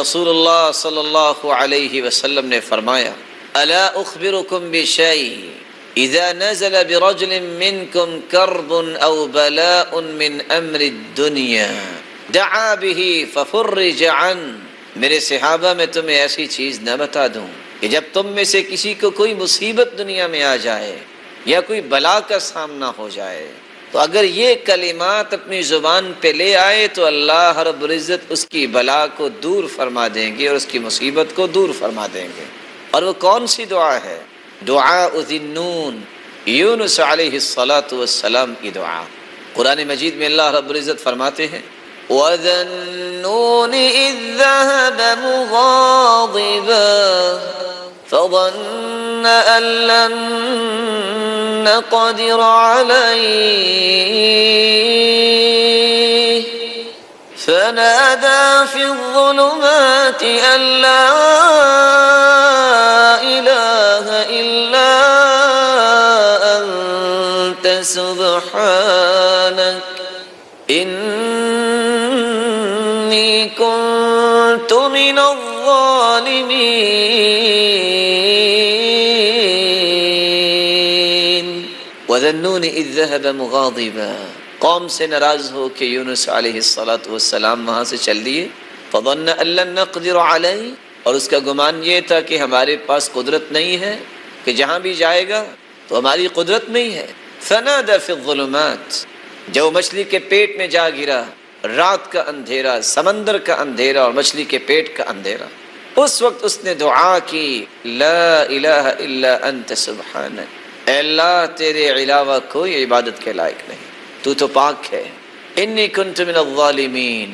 رسول اللہ صلی اللہ علیہ وسلم نے فرمایا الا اخبرکم بشیء اذا نزل برجل منکم کرب او بلاء من امر الدنیا دعا به ففرج عنه، میرے صحابہ میں تمہیں ایسی چیز نہ بتا دوں کہ جب تم میں سے کسی کو کوئی مصیبت دنیا میں آ جائے یا کوئی بلا کا سامنا ہو جائے تو اگر یہ کلمات اپنی زبان پہ لے آئے تو اللہ رب العزت اس کی بلا کو دور فرما دیں گے اور اس کی مصیبت کو دور فرما دیں گے۔ اور وہ کون سی دعا ہے؟ دعاء ذی النون، یونس علیہ السلام کی دعا۔ قرآن مجید میں اللہ رب العزت فرماتے ہیں وَذَا النُّونِ إِذ ذَهَبَ مُغَاضِبًا فَظَنَّ أَن لَّن نَّقْدِرَ عَلَيْهِ فَنَادَىٰ فِي الظُّلُمَاتِ أَن لَّا إِلَٰهَ إِلَّا أَنتَ سُبْحَانَكَ إِنِّي كُنتُ مِنَ الظَّالِمِينَ۔ وَذَا النُّونِ إِذ ذَهَبَ مُغَاضِبًا، قوم سے ناراض ہو کے یونس علیہ السلام وہاں سے چل دیے۔ فَظَنَّ أَن لَّن نَّقْدِرَ عَلَيْهِ، اور اس کا گمان یہ تھا کہ ہمارے پاس قدرت نہیں ہے، کہ جہاں بھی جائے گا تو ہماری قدرت نہیں ہے۔ فَنَادَىٰ فِي الظُّلُمَاتِ، جو مچھلی کے پیٹ میں جا گرا، رات کا اندھیرا، سمندر کا اندھیرا اور مچھلی کے پیٹ کا اندھیرا، اس وقت اس نے دعا کی لا الہ الا انت سبحانک، اے اللہ تیرے علاوہ کوئی عبادت کے لائق نہیں، تو پاک ہے۔ انی کنت من الظالمین،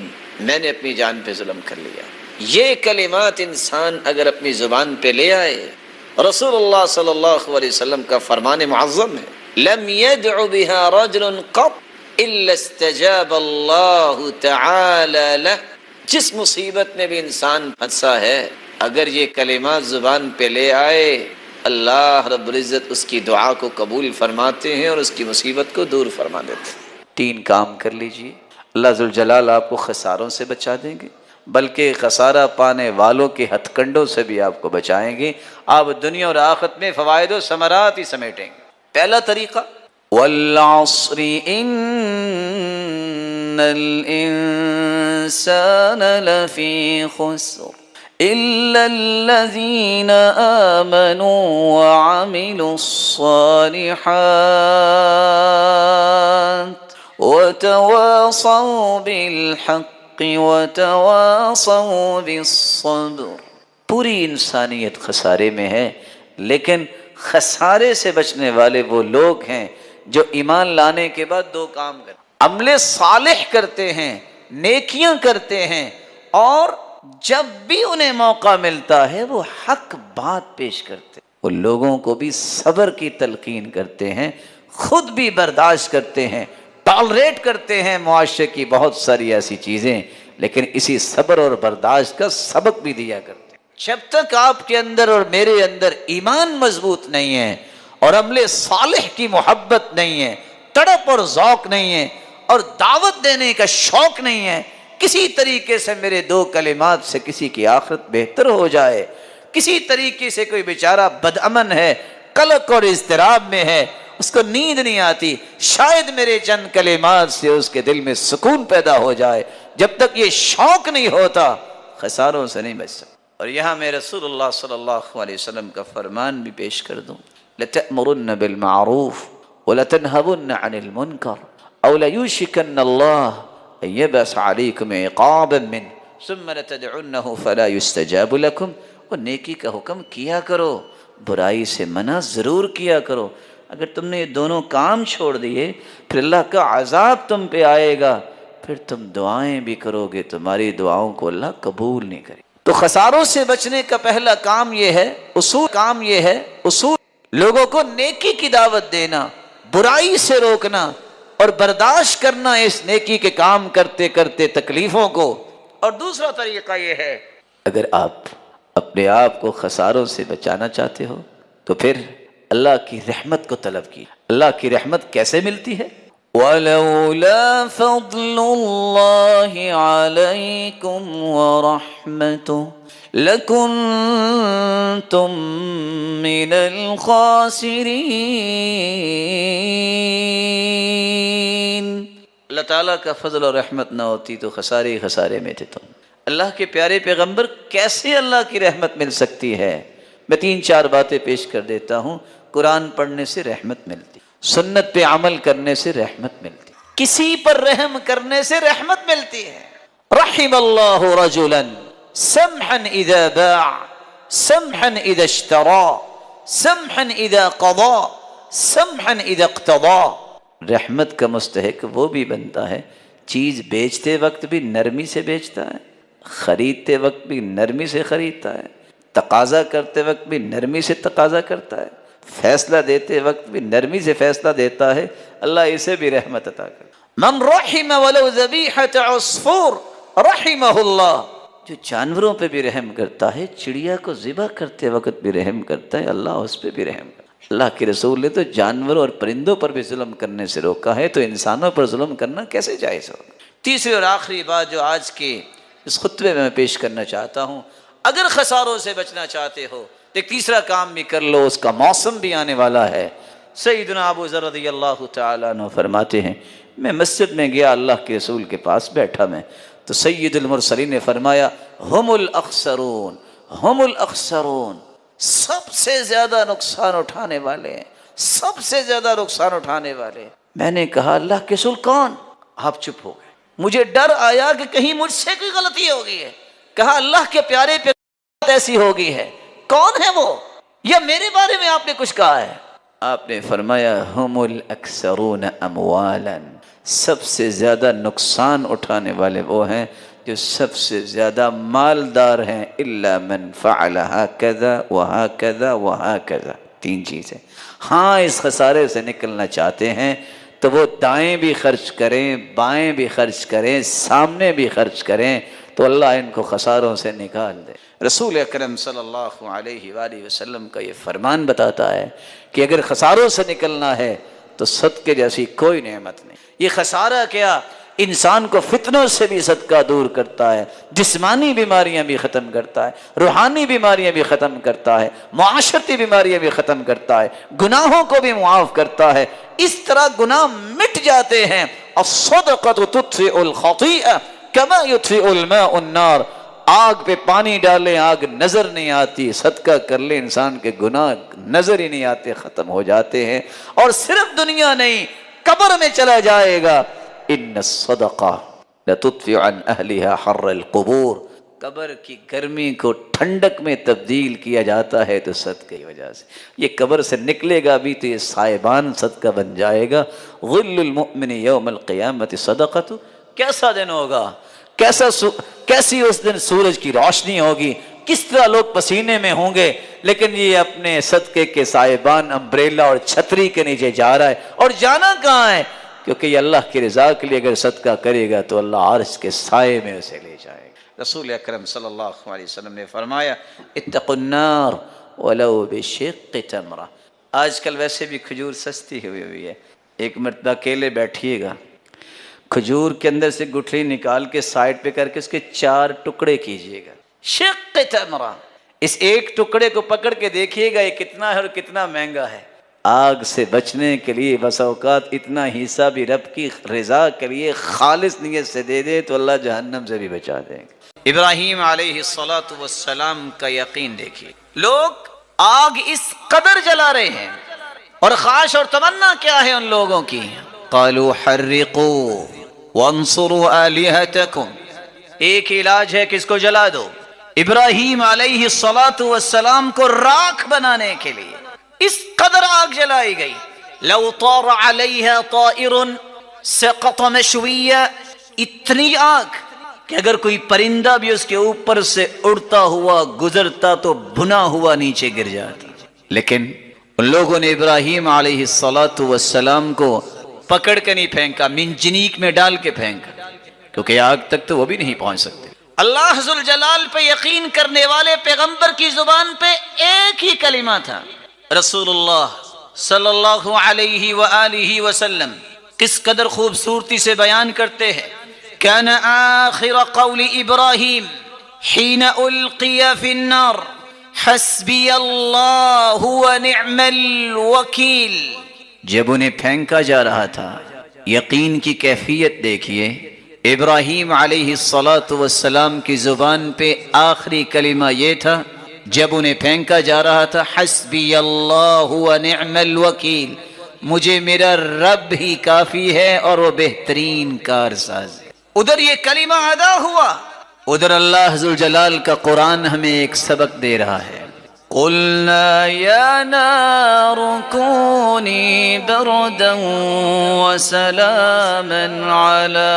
میں نے اپنی جان پہ ظلم کر لیا۔ یہ کلمات انسان اگر اپنی زبان پہ لے آئے، رسول اللہ صلی اللہ علیہ وسلم کا فرمان معظم ہے لم يدع بها رجل قط الا استجاب اللہ تعالی له، جس مصیبت میں بھی انسان پھنسا ہے اگر یہ کلمات زبان پہ لے آئے اللہ رب العزت اس کی دعا کو قبول فرماتے ہیں اور اس کی مصیبت کو دور فرما دیتے ہیں۔ 3 کام کر لیجئے، اللہ ذوالجلال آپ کو خساروں سے بچا دیں گے، بلکہ خسارہ پانے والوں کے ہتھ کنڈوں سے بھی آپ کو بچائیں گے۔ آپ دنیا اور آخرت میں فوائد و ثمرات ہی سمیٹیں گے۔ پہلا طریقہ والعصر ان الانسان لفی خسر الا الذین آمنوا وعملوا الصالحات وتواصوا بالحق وتواصوا بالصبر۔ پوری انسانیت خسارے میں ہے، لیکن خسارے سے بچنے والے وہ لوگ ہیں جو ایمان لانے کے بعد 2 کام کرتے ہیں، عمل صالح کرتے ہیں، نیکیاں کرتے ہیں، اور جب بھی انہیں موقع ملتا ہے وہ حق بات پیش کرتے ہیں۔ وہ لوگوں کو بھی صبر کی تلقین کرتے ہیں، خود بھی برداشت کرتے ہیں، ٹالریٹ کرتے ہیں معاشرے کی بہت ساری ایسی چیزیں، لیکن اسی صبر اور برداشت کا سبق بھی دیا کرتے ہیں۔ جب تک آپ کے اندر اور میرے اندر ایمان مضبوط نہیں ہے اور عمل صالح کی محبت نہیں ہے، تڑپ اور ذوق نہیں ہے اور دعوت دینے کا شوق نہیں ہے، کسی طریقے سے میرے 2 کلمات سے کسی کی آخرت بہتر ہو جائے، کسی طریقے سے کوئی بیچارہ بدامن ہے، قلق اور اضطراب میں ہے، اس کو نیند نہیں آتی، شاید میرے چند کلمات سے اس کے دل میں سکون پیدا ہو جائے، جب تک یہ شوق نہیں ہوتا خساروں سے نہیں بچ سکتا۔ اور یہاں میں رسول اللہ صلی اللہ علیہ وسلم کا فرمان بھی پیش کر دوں، لَتَأْمُرُنَّ بِالْمَعْرُوفِ وَلَتَنْهَوُنَّ عَنِ الْمُنْكَرِ أَوْ لَيُوشِكَنَّ اللَّهُ أَن يَبْعَثَ عَلَيْكُمْ عِقَابًا مِّنْهُ ثُمَّ لَتَدْعُنَّهُ فَلَا يُسْتَجَابُ لَكُمْ۔ اور نیکی کا حکم کیا کرو، برائی سے منع ضرور کیا کرو۔ اگر تم نے یہ دونوں کام چھوڑ دیے پھر اللہ کا عذاب تم پہ آئے گا، پھر تم دعائیں بھی کرو گے، تمہاری دعاؤں کو اللہ قبول نہیں کرے۔ تو خساروں سے بچنے کا پہلا کام یہ ہے، اصول لوگوں کو نیکی کی دعوت دینا، برائی سے روکنا اور برداشت کرنا اس نیکی کے کام کرتے کرتے تکلیفوں کو۔ اور دوسرا طریقہ یہ ہے، اگر آپ اپنے آپ کو خساروں سے بچانا چاہتے ہو تو پھر اللہ کی رحمت کو طلب کی۔ اللہ کی رحمت کیسے ملتی ہے؟ وَلَوْلَا فَضْلُ اللَّهِ عَلَيْكُمْ وَرَحْمَتُهُ لَكُنْتُمْ مِنَ الْخَاسِرِينَ۔ اللہ تعالیٰ کا فضل اور رحمت نہ ہوتی تو خسارے ہی خسارے میں تھے تم۔ اللہ کے پیارے پیغمبر کیسے اللہ کی رحمت مل سکتی ہے؟ میں 3-4 باتیں پیش کر دیتا ہوں۔ قرآن پڑھنے سے رحمت ملتی، سنت پہ عمل کرنے سے رحمت ملتی، کسی پر رحم کرنے سے رحمت ملتی ہے۔ رحم اللہ رجلا سمحا اذا باع سمحا اذا اشترى سمحا اذا قضى سمحا اذا اقتضى۔ رحمت کا مستحق وہ بھی بنتا ہے چیز بیچتے وقت بھی نرمی سے بیچتا ہے، خریدتے وقت بھی نرمی سے خریدتا ہے، تقاضا کرتے وقت بھی نرمی سے تقاضا کرتا ہے، فیصلہ دیتے وقت بھی نرمی سے فیصلہ دیتا ہے۔ اللہ اسے بھی رحمت عطا کرے۔ من رحم ولو ذبیحۃ عصفور رحمہ اللہ، جو جانوروں پہ بھی رحم کرتا ہے، چڑیا کو ذبح کرتے وقت بھی رحم کرتا ہے، اللہ اس پہ بھی رحم کرتا ہے۔ اللہ کے رسول نے تو جانوروں اور پرندوں پر بھی ظلم کرنے سے روکا ہے، تو انسانوں پر ظلم کرنا کیسے جائز ہوگا؟ تیسری اور آخری بات جو آج کے اس خطبے میں پیش کرنا چاہتا ہوں، اگر خساروں سے بچنا چاہتے ہو تو ایک تیسرا کام بھی کر لو، اس کا موسم بھی آنے والا ہے۔ سیدنا ابو ذر رضی اللہ تعالیٰ عنہ فرماتے ہیں، میں مسجد میں گیا، اللہ کے رسول کے پاس بیٹھا میں، تو سید المرسلین نے فرمایا ہم الاخسرون ہم الاخسرون، سب سے زیادہ نقصان اٹھانے والے ہیں، سب سے زیادہ نقصان اٹھانے والے۔ میں نے کہا اللہ کے رسول کون؟ آپ چپ ہو گئے، مجھے ڈر آیا کہ کہیں مجھ سے کوئی غلطی ہو گئی ہے۔ کہا اللہ کے پیارے پہ ایسی ہو گئی ہے، کون ہے وہ؟ یا میرے بارے میں آپ نے کچھ کہا ہے؟ آپ نے فرمایا ہم الاکثرون اموالا، سب سے زیادہ نقصان اٹھانے والے وہ ہیں جو سب سے زیادہ مالدار ہیں، الا من فعل هكذا وهكذا وهكذا، 3 چیزیں۔ ہاں اس خسارے سے نکلنا چاہتے ہیں تو وہ دائیں بھی خرچ کریں، بائیں بھی خرچ کریں، سامنے بھی خرچ کریں، تو اللہ ان کو خساروں سے نکال دے۔ رسول اکرم صلی اللہ علیہ وآلہ وسلم کا یہ فرمان بتاتا ہے کہ اگر خساروں سے نکلنا ہے تو صدقے جیسی کوئی نعمت نہیں۔ یہ خسارہ کیا؟ انسان کو فتنوں سے بھی صدقہ دور کرتا ہے، جسمانی بیماریاں بھی ختم کرتا ہے، روحانی بیماریاں بھی ختم کرتا ہے، معاشرتی بیماریاں بھی ختم کرتا ہے، گناہوں کو بھی معاف کرتا ہے۔ اس طرح گناہ مٹ جاتے ہیں۔ الصدقۃ تطفئ الخطیئہ کما یطفئ الماء النار، آگ پہ پانی ڈالیں آگ نظر نہیں آتی، صدقہ کر لیں انسان کے گناہ نظر ہی نہیں آتے، ختم ہو جاتے ہیں۔ اور صرف دنیا نہیں، قبر میں چلا جائے گا۔ ان الصدقہ لتطفئ عن اہلها حر القبور، قبر کی گرمی کو ٹھنڈک میں تبدیل کیا جاتا ہے تو صدقے کی وجہ سے۔ یہ قبر سے نکلے گا بھی تو یہ سائبان صدقہ بن جائے گا۔ غل المؤمن یوم القیامت صدقۃ، کیسا دن ہوگا، کیسی اس دن سورج کی روشنی ہوگی، کس طرح لوگ پسینے میں ہوں گے، لیکن یہ اپنے صدقے کے سائبان امبریلا اور چھتری کے نیچے جا رہا ہے۔ اور جانا کہاں ہے؟ کیونکہ یہ اللہ کی رضا کے لیے اگر صدقہ کرے گا تو اللہ عرش کے سائے میں اسے لے جائے گا۔ رسول اکرم صلی اللہ علیہ وسلم نے فرمایا اتقوا النار ولو بشق تمرہ۔ آج کل ویسے بھی کھجور سستی ہوئی ہے، ایک مرتبہ اکیلے بیٹھیے گا، کھجور کے اندر سے گٹھلی نکال کے سائڈ پہ کر کے اس کے 4 ٹکڑے کیجئے گا، شق تمرہ، اس ایک ٹکڑے کو پکڑ کے دیکھیے گا یہ کتنا ہے اور کتنا مہنگا ہے۔ آگ سے بچنے کے لیے بس اوقات اتنا حصہ بھی رب کی رضا کے لیے خالص نیت سے دے دے تو اللہ جہنم سے بھی بچا دیں گے۔ ابراہیم علیہ السلام کا یقین دیکھیے، لوگ آگ اس قدر جلا رہے ہیں، اور خواہش اور تمنا کیا ہے ان لوگوں کی؟ قالوا حرقوا وانصروا آلہتکم، ایک علاج ہے کہ اس کو جلا دو۔ ابراہیم علیہ السلام کو راکھ بنانے کے لیے اس قدر آگ جلائی گئی۔ لو طار علیہا طائر سقط مشویہ، اتنی آگ کہ اگر کوئی پرندہ بھی اس کے اوپر سے اڑتا ہوا گزرتا تو بھنا ہوا نیچے گر جاتا۔ لیکن ان لوگوں نے ابراہیم علیہ السلام کو پکڑ کے نہیں پھینکا، منجنیق میں ڈال کے پھینکا، کیونکہ آگ تک تو وہ بھی نہیں پہنچ سکتے۔ اللہ ذوالجلال پہ یقین کرنے والے پیغمبر کی زبان پہ ایک ہی کلمہ تھا، رسول اللہ صلی اللہ علیہ وآلہ وسلم کس قدر خوبصورتی سے بیان کرتے ہیں. کان آخر قول ابراہیم حین القی فی النار حسبی اللہ ونعم الوکیل. جب انہیں پھینکا جا رہا تھا، یقین کی کیفیت دیکھیے. ابراہیم علیہ السلام کی زبان پہ آخری کلمہ یہ تھا جب انہیں پھینکا جا رہا تھا، حسبی اللہ ونعم الوکیل، مجھے میرا رب ہی کافی ہے اور وہ بہترین کارساز ہے. ادھر یہ کلمہ ادا ہوا، ادھر اللہ ذوالجلال کا قرآن ہمیں ایک سبق دے رہا ہے. قلنا یا نار کونی بردا وسلاما علی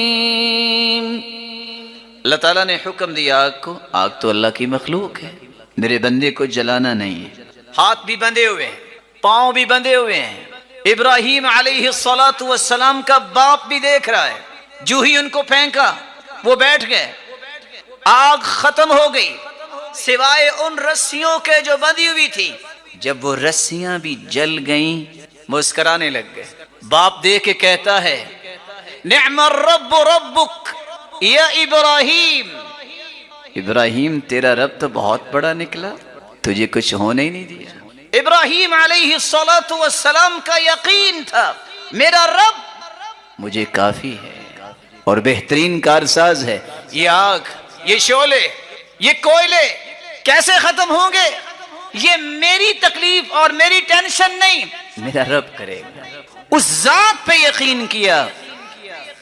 ابراہیم. اللہ تعالیٰ نے حکم دیا آگ کو. آگ تو اللہ کی مخلوق ہے، میرے بندے کو جلانا نہیں ہے. ہاتھ بھی بندھے ہوئے ہیں، پاؤں بھی بندھے ہوئے ہیں. ابراہیم علیہ السلام کا باپ بھی دیکھ رہا ہے. جو ہی ان کو پھینکا وہ بیٹھ گئے، آگ ختم ہو گئی سوائے ان رسیوں کے جو بندھی ہوئی تھی. جب وہ رسیاں بھی جل گئیں مسکرانے لگ گئے. باپ دیکھ کے کہتا ہے نعم الرب ربک یا ابراہیم. ابراہیم تیرا رب تو بہت بڑا نکلا، تجھے کچھ ہونے ہی نہیں دیا. ابراہیم علیہ السلام کا یقین تھا میرا رب مجھے کافی ہے اور بہترین کارساز ہے. یہ آگ، یہ شعلے، یہ کوئلے کیسے ختم ہوں گے؟ یہ میری تکلیف اور میری ٹینشن نہیں، میرا رب کرے گا. اس ذات پہ یقین کیا،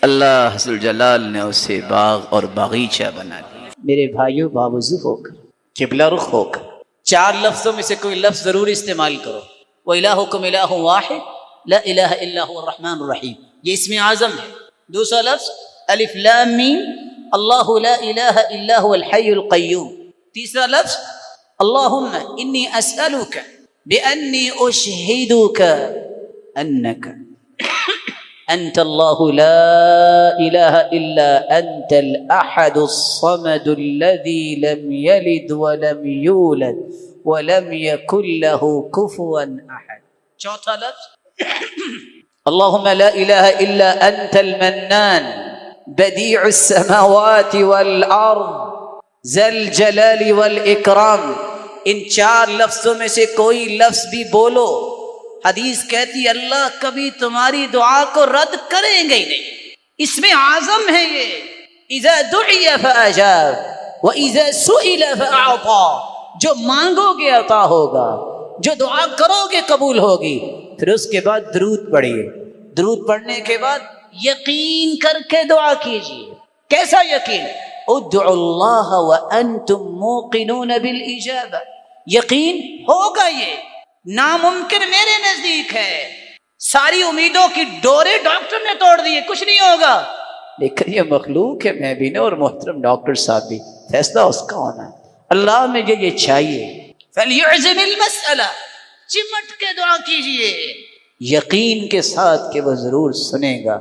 اللہ ذوالجلال نے اسے باغ اور باغیچہ بنا دیا. میرے بھائیوں، باوضو ہو کر، قبلہ رخ ہو کر، 4 لفظوں میں سے کوئی لفظ ضرور استعمال کرو. وَإِلَٰهُكُمْ إِلَٰهٌ وَاحِدٌ لَا إِلَٰهَ إِلَّا هُوَ الرَّحْمَٰنُ الرَّحِيمُ. یہ اسم اعظم ہے. دوسرا لفظ الف لام میم اللہ لا الہ الا هو الحی القیوم. تیسرا لفظ اللہم انی اسألک بانی اشہدک انک انت اللہ لا الہ الا انت الاحد الصمد الذي لم يلد ولم يولد ولم يكن له كفوا احد. چوتھا لفظ اللهم لا إله إلا أنت المنان بديع السماوات والأرض ذا الجلال والإكرام. ان 4 لفظوں میں سے کوئی لفظ بھی بولو، حدیث کہتی اللہ کبھی تمہاری دعا کو رد کریں گے ہی نہیں. اس میں اعظم ہے یہ. اذا دعی فاجاب واذا سئل فاعطى. جو مانگو گے عطا ہوگا، جو دعا کرو گے قبول ہوگی. پھر اس کے بعد درود پڑھیے. درود پڑھنے کے بعد یقین کر کے دعا کیجیے. کیسا یقین؟ ادعوا اللہ وانتم موقنون بالاجابہ. یقین ہوگا، یہ ناممکن میرے نزدیک ہے. ساری امیدوں کی ڈورے ڈاکٹر نے توڑ دیے، کچھ نہیں ہوگا. لیکن یہ مخلوق ہے، میں بھی نہ اور محترم ڈاکٹر صاحب بھی، فیصلہ اس کا ہونا. اللہ میں یہ چاہیے. فلیعزم المسئلہ، چمٹ کے دعا کیجئے یقین کے ساتھ کہ وہ ضرور سنے گا.